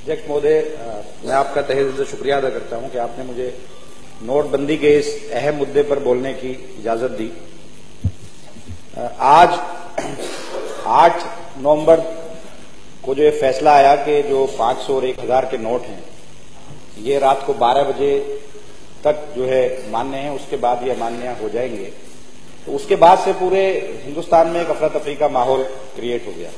अध्यक्ष महोदय, मैं आपका तहे दिल से शुक्रिया अदा करता हूं कि आपने मुझे नोटबंदी के इस अहम मुद्दे पर बोलने की इजाजत दी। आज 8 नवंबर को जो ये फैसला आया कि जो 500 और 1000 के नोट हैं ये रात को 12 बजे तक जो है मान्य है, उसके बाद ये अमान्य हो जाएंगे, तो उसके बाद से पूरे हिंदुस्तान में एक अफरा तफरी का माहौल क्रिएट हो गया।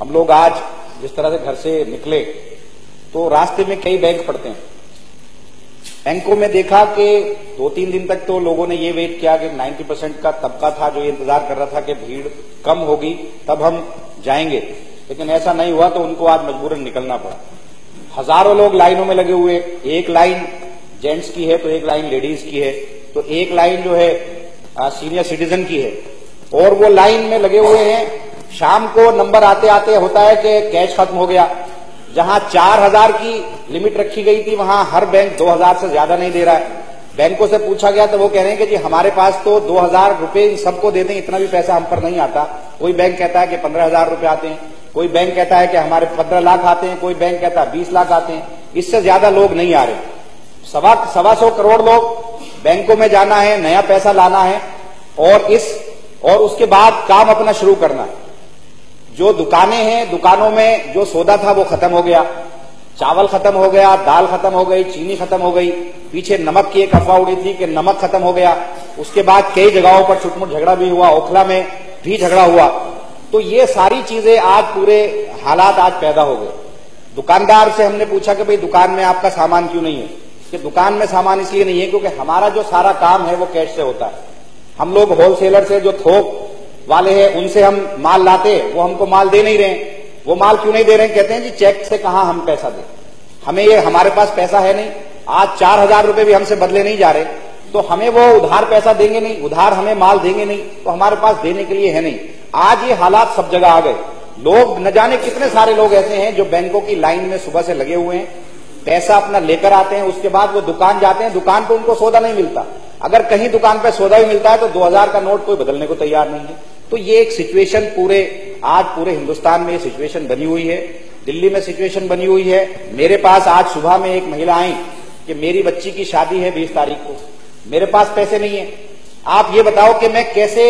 हम लोग आज जिस तरह से घर से निकले तो रास्ते में कई बैंक पड़ते हैं। बैंकों में देखा कि 2-3 दिन तक तो लोगों ने ये वेट किया कि 90% का तबका था जो ये इंतजार कर रहा था कि भीड़ कम होगी तब हम जाएंगे, लेकिन ऐसा नहीं हुआ तो उनको आज मजबूरन निकलना पड़ा। हजारों लोग लाइनों में लगे हुए, एक लाइन जेंट्स की है तो एक लाइन लेडीज की है, तो एक लाइन जो है सीनियर सिटीजन की है, और वो लाइन में लगे हुए हैं। शाम को नंबर आते आते होता है कि कैश खत्म हो गया। जहां 4000 की लिमिट रखी गई थी वहां हर बैंक 2000 से ज्यादा नहीं दे रहा है। बैंकों से पूछा गया तो वो कह रहे हैं कि जी हमारे पास तो 2000 रुपए सबको दे दें, इतना भी पैसा हम पर नहीं आता। कोई बैंक कहता है कि 15000 रुपए आते हैं, कोई बैंक कहता है कि हमारे 15 लाख आते हैं, कोई बैंक कहता है 20 लाख आते हैं, इससे ज्यादा लोग नहीं आ रहे। 125 करोड़ लोग बैंकों में जाना है, नया पैसा लाना है और उसके बाद काम अपना शुरू करना है। जो दुकानें हैं, दुकानों में जो सौदा था वो खत्म हो गया, चावल खत्म हो गया, दाल खत्म हो गई, चीनी खत्म हो गई। पीछे नमक की एक अफवाह उड़ी थी कि नमक खत्म हो गया, उसके बाद कई जगहों पर छुटमुट झगड़ा भी हुआ, ओखला में भी झगड़ा हुआ। तो ये सारी चीजें आज पूरे हालात आज पैदा हो गए। दुकानदार से हमने पूछा कि भाई दुकान में आपका सामान क्यों नहीं है, कि दुकान में सामान इसलिए नहीं है क्योंकि हमारा जो सारा काम है वो कैश से होता है। हम लोग होलसेलर से जो थोक वाले हैं उनसे हम माल लाते, वो हमको माल दे नहीं रहे। वो माल क्यों नहीं दे रहे हैं? कहते हैं जी चेक से कहां हम पैसा दें, हमें ये हमारे पास पैसा है नहीं। आज 4000 रुपए भी हमसे बदले नहीं जा रहे, तो हमें वो उधार पैसा देंगे नहीं, उधार हमें माल देंगे नहीं, तो हमारे पास देने के लिए है नहीं। आज ये हालात सब जगह आ गए। लोग न जाने कितने सारे लोग ऐसे हैं जो बैंकों की लाइन में सुबह से लगे हुए हैं, पैसा अपना लेकर आते हैं, उसके बाद वो दुकान जाते हैं, दुकान पे उनको सौदा नहीं मिलता। अगर कहीं दुकान पे सौदा भी मिलता है तो 2000 का नोट कोई बदलने को तैयार नहीं है। तो ये एक सिचुएशन आज पूरे हिंदुस्तान में ये सिचुएशन बनी हुई है। दिल्ली में सिचुएशन बनी हुई है। मेरे पास आज सुबह में एक महिला आई कि मेरी बच्ची की शादी है 20 तारीख को, मेरे पास पैसे नहीं है, आप ये बताओ कि मैं कैसे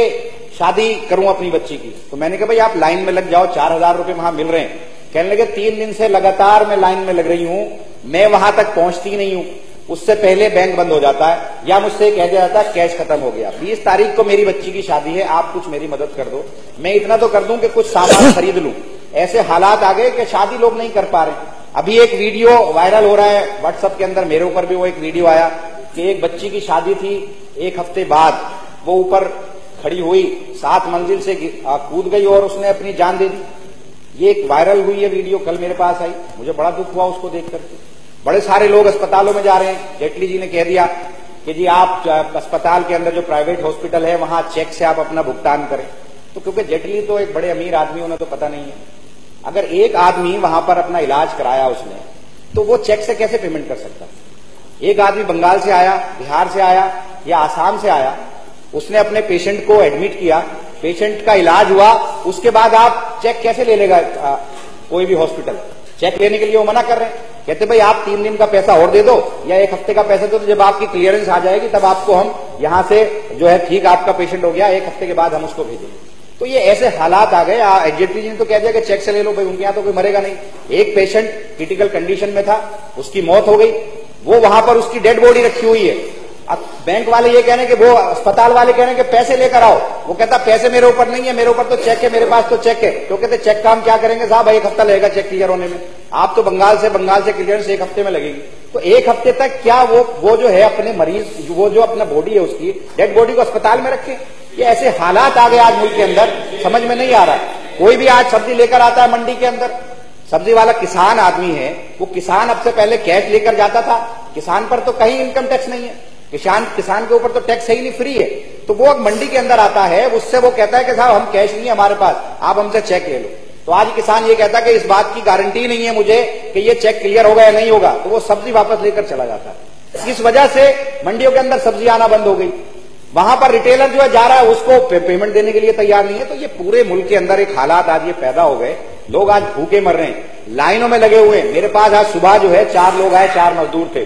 शादी करूं अपनी बच्ची की। तो मैंने कहा भाई आप लाइन में लग जाओ, 4000 रुपए वहां मिल रहे हैं। कहने लगे 3 दिन से लगातार मैं लाइन में लग रही हूं, मैं वहां तक पहुंचती नहीं हूं, उससे पहले बैंक बंद हो जाता है या मुझसे कह दिया जाता है कैश खत्म हो गया। 20 तारीख को मेरी बच्ची की शादी है, आप कुछ मेरी मदद कर दो, मैं इतना तो कर दूं कि कुछ सामान खरीद लूं। ऐसे हालात आ गए कि शादी लोग नहीं कर पा रहे। अभी एक वीडियो वायरल हो रहा है व्हाट्सएप के अंदर, मेरे ऊपर भी वो एक वीडियो आया कि एक बच्ची की शादी थी, 1 हफ्ते बाद वो ऊपर खड़ी हुई, 7 मंजिल से कूद गई और उसने अपनी जान दे दी। ये एक वायरल हुई है वीडियो, कल मेरे पास आई, मुझे बड़ा दुख हुआ उसको देख करके। बड़े सारे लोग अस्पतालों में जा रहे हैं। जेटली जी ने कह दिया कि जी आप अस्पताल के अंदर जो प्राइवेट हॉस्पिटल है वहां चेक से आप अपना भुगतान करें। तो क्योंकि जेटली तो एक बड़े अमीर आदमी, उन्हें तो पता नहीं है। अगर एक आदमी वहां पर अपना इलाज कराया उसने, तो वो चेक से कैसे पेमेंट कर सकता? एक आदमी बंगाल से आया, बिहार से आया या आसाम से आया, उसने अपने पेशेंट को एडमिट किया, पेशेंट का इलाज हुआ, उसके बाद आप चेक कैसे ले लेगा कोई भी हॉस्पिटल? चेक लेने के लिए वो मना कर रहे हैं, कहते भाई आप 3 दिन का पैसा और दे दो या 1 हफ्ते का पैसा दो, तो जब आपकी क्लियरेंस आ जाएगी तब आपको हम यहां से जो है ठीक आपका पेशेंट हो गया, 1 हफ्ते के बाद हम उसको भेजेंगे। तो ये ऐसे हालात आ गए। जेटली जी ने तो कह दिया कि चेक से ले लो भाई, उनके यहां तो कोई मरेगा नहीं। एक पेशेंट क्रिटिकल कंडीशन में था, उसकी मौत हो गई, वो वहां पर उसकी डेड बॉडी रखी हुई है। अब बैंक वाले ये कह रहे हैं कि वो अस्पताल वाले कह रहे हैं कि पैसे लेकर आओ, वो कहता पैसे मेरे ऊपर नहीं है, मेरे ऊपर तो चेक है, मेरे पास तो चेक है। तो कहते चेक काम क्या करेंगे साहब, 1 हफ्ता लगेगा चेक क्लियर होने में, आप तो बंगाल से क्लियरेंस 1 हफ्ते में लगेगी। तो 1 हफ्ते तक क्या वो जो है अपने मरीज, वो जो अपना बॉडी है उसकी डेड बॉडी को अस्पताल में रखे? ये ऐसे हालात आ गए आज मुल्क के अंदर, समझ में नहीं आ रहा। कोई भी आज सब्जी लेकर आता है मंडी के अंदर, सब्जी वाला किसान आदमी है, वो किसान अब से पहले कैश लेकर जाता था, किसान पर तो कहीं इनकम टैक्स नहीं है, किसान के ऊपर तो टैक्स है ही नहीं, फ्री है। तो वो मंडी के अंदर आता है, उससे वो कहता है कि साहब हम कैश नहीं है हमारे पास, आप हमसे चेक ले लो। तो आज किसान ये कहता है कि इस बात की गारंटी नहीं है मुझे कि ये चेक क्लियर होगा या नहीं होगा, तो वो सब्जी वापस लेकर चला जाता है। इस वजह से मंडियों के अंदर सब्जी आना बंद हो गई। वहां पर रिटेलर जो है जा रहा है, उसको पेमेंट देने के लिए तैयार नहीं है। तो ये पूरे मुल्क के अंदर एक हालात आज ये पैदा हो गए, लोग आज भूखे मर रहे हैं। लाइनों में लगे हुए हैं। मेरे पास आज सुबह जो है 4 लोग आए, 4 मजदूर थे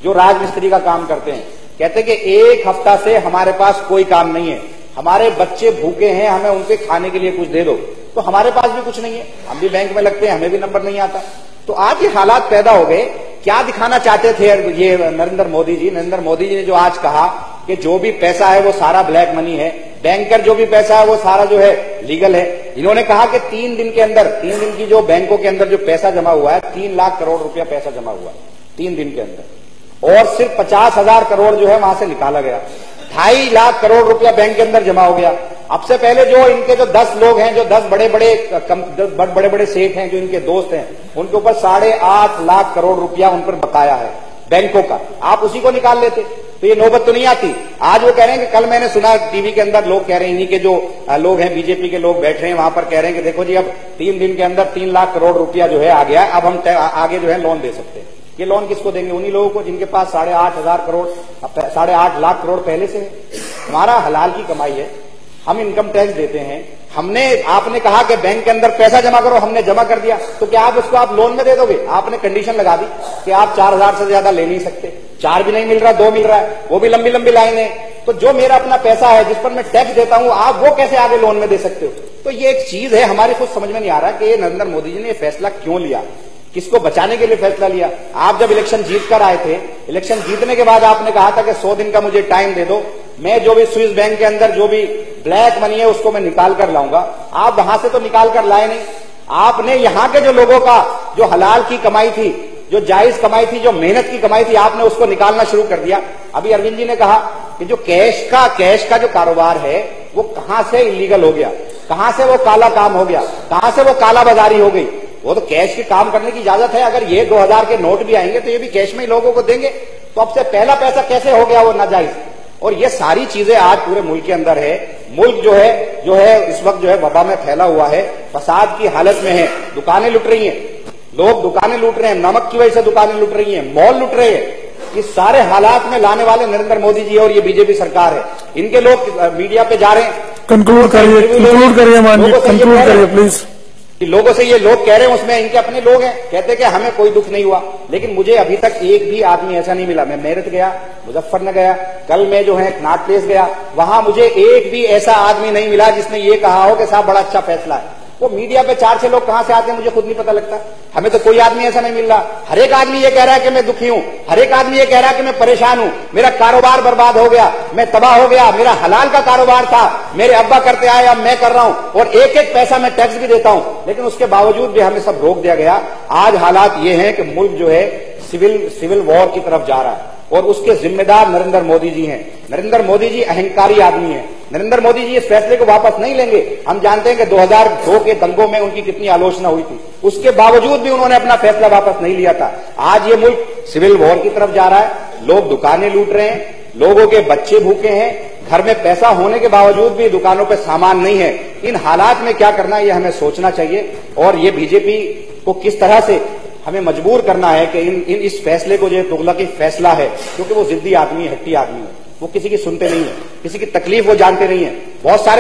जो राजमिस्त्री का काम करते हैं। कहते कि 1 हफ्ता से हमारे पास कोई काम नहीं है, हमारे बच्चे भूखे हैं, हमें उनके खाने के लिए कुछ दे दो। तो हमारे पास भी कुछ नहीं है, हम भी बैंक में लगते हैं, हमें भी नंबर नहीं आता। तो आज ये हालात पैदा हो गए। क्या दिखाना चाहते थे ये नरेंद्र मोदी जी? नरेंद्र मोदी जी ने जो आज कहा कि जो भी पैसा है वो सारा ब्लैक मनी है, बैंकर जो भी पैसा है वो सारा जो है लीगल है। इन्होंने कहा कि 3 दिन के अंदर, 3 दिन की जो बैंकों के अंदर जो पैसा जमा हुआ है, 3 लाख करोड़ रुपया पैसा जमा हुआ है 3 दिन के अंदर, और सिर्फ 50,000 करोड़ जो है वहां से निकाला गया। 2.5 लाख करोड़ रुपया बैंक के अंदर जमा हो गया। अब से पहले जो इनके जो 10 लोग हैं, जो 10 बड़े बड़े सेठ हैं, जो इनके दोस्त हैं, उनके ऊपर 8.5 लाख करोड़ रुपया उन पर बकाया है बैंकों का। आप उसी को निकाल लेते तो ये नौबत तो नहीं आती। आज वो कह रहे हैं कि कल मैंने सुना टीवी के अंदर लोग कह रहे हैं, इन्हीं के जो लोग हैं बीजेपी के लोग बैठ रहे हैं वहां पर, कह रहे हैं कि देखो जी अब 3 दिन के अंदर 3 लाख करोड़ रुपया जो है आ गया, अब हम आगे जो है लोन दे सकते हैं। ये लोन किसको देंगे? उन्हीं लोगों को जिनके पास 8.5 करोड़ 8.5 लाख करोड़ पहले से है। हमारा हलाल की कमाई है, हम इनकम टैक्स देते हैं। आपने कहा कि बैंक के अंदर पैसा जमा करो, हमने जमा कर दिया, तो क्या आप उसको आप लोन में दे दोगे? आपने कंडीशन लगा दी कि आप 4,000 से ज्यादा ले नहीं सकते। 4 भी नहीं मिल रहा, 2 मिल रहा है, वो भी लंबी लंबी लाइन है। तो जो मेरा अपना पैसा है, जिस पर मैं टैक्स देता हूं, आप वो कैसे आगे लोन में दे सकते हो? तो ये एक चीज है, हमारी कुछ समझ में नहीं आ रहा कि नरेंद्र मोदी जी ने यह फैसला क्यों लिया, किसको बचाने के लिए फैसला लिया। आप जब इलेक्शन जीत कर आए थे, इलेक्शन जीतने के बाद आपने कहा था कि 100 दिन का मुझे टाइम दे दो, मैं जो भी स्विस बैंक के अंदर जो भी ब्लैक मनी है उसको मैं निकाल कर लाऊंगा। आप वहां से तो निकाल कर लाए नहीं। आपने यहां के जो लोगों का जो हलाल की कमाई थी, जो जायज कमाई थी, जो मेहनत की कमाई थी, आपने उसको निकालना शुरू कर दिया। अभी अरविंद जी ने कहा कि जो कैश का जो कारोबार है वो कहां से इलीगल हो गया, कहां से वो काला काम हो गया, कहां से वो काला बाजारी हो गई। वो तो कैश के काम करने की इजाजत है। अगर ये 2000 के नोट भी आएंगे तो ये भी कैश में ही लोगों को देंगे। तो अब से पहला पैसा कैसे हो गया वो नाजायज? और ये सारी चीजें आज पूरे मुल्क के अंदर है। मुल्क जो है इस वक्त जो है वबा में फैला हुआ है, फसाद की हालत में है। दुकानें लुट रही हैं, लोग दुकानें लूट रहे हैं, नमक की वजह से दुकानें लुट रही हैं, मॉल लुट रहे हैं। इस सारे हालात में लाने वाले नरेंद्र मोदी जी और ये बीजेपी सरकार है। इनके लोग मीडिया पे जा रहे हैं। कंक्लूड करिए माननीय, कंक्लूड करिए प्लीज। लोगों से ये लोग कह रहे हैं, उसमें इनके अपने लोग हैं, कहते हैं कि हमें कोई दुख नहीं हुआ। लेकिन मुझे अभी तक एक भी आदमी ऐसा नहीं मिला। मैं मेरठ गया, मुजफ्फरनगर गया, कल मैं जो है कनाट प्लेस गया, वहां मुझे एक भी ऐसा आदमी नहीं मिला जिसने ये कहा हो कि साहब बड़ा अच्छा फैसला है। वो मीडिया पे 4-6 लोग कहां से आते हैं मुझे खुद नहीं पता लगता। हमें तो कोई आदमी ऐसा नहीं मिल रहा। हर एक आदमी ये कह रहा है कि मैं दुखी हूं, हर एक आदमी ये कह रहा है कि मैं परेशान हूं, मेरा कारोबार बर्बाद हो गया, मैं तबाह हो गया, मेरा हलाल का कारोबार था, मेरे अब्बा करते आए, अब मैं कर रहा हूं, और एक एक पैसा मैं टैक्स भी देता हूं, लेकिन उसके बावजूद भी हमें सब रोक दिया गया। आज हालात ये हैं कि मुल्क जो है सिविल वॉर की तरफ जा रहा है, और उसके जिम्मेदार नरेंद्र मोदी जी हैं। नरेंद्र मोदी जी अहंकारी आदमी हैं। नरेंद्र मोदी जी इस फैसले को वापस नहीं लेंगे। हम जानते हैं कि 2002 के दंगों में उनकी कितनी आलोचना हुई थी, उसके बावजूद भी उन्होंने अपना फैसला वापस नहीं लिया था। आज ये मुल्क सिविल वॉर की तरफ जा रहा है। लोग दुकानें लूट रहे हैं, लोगों के बच्चे भूखे हैं, घर में पैसा होने के बावजूद भी दुकानों पर सामान नहीं है। इन हालात में क्या करना है ये हमें सोचना चाहिए, और ये बीजेपी को किस तरह से हमें मजबूर करना है कि इस फैसले को जो तुगलकी फैसला है, क्योंकि वो जिद्दी आदमी है, हट्टी आदमी है, वो किसी की सुनते नहीं है, किसी की तकलीफ वो जानते नहीं है। बहुत सारे